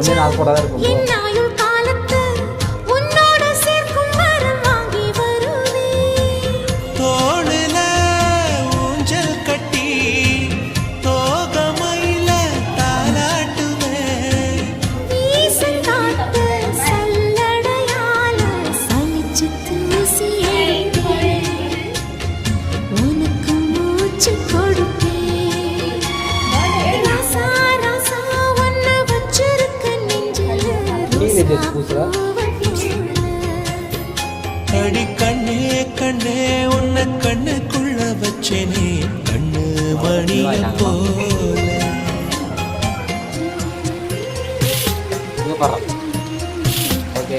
முன்னே நாள் கூட தான் இருக்கும் அடி கண்ணே கண்ணே உன்னை கண்ணுக்குள்ள வச்சேனே கண்ணு மணி போல. ஓகே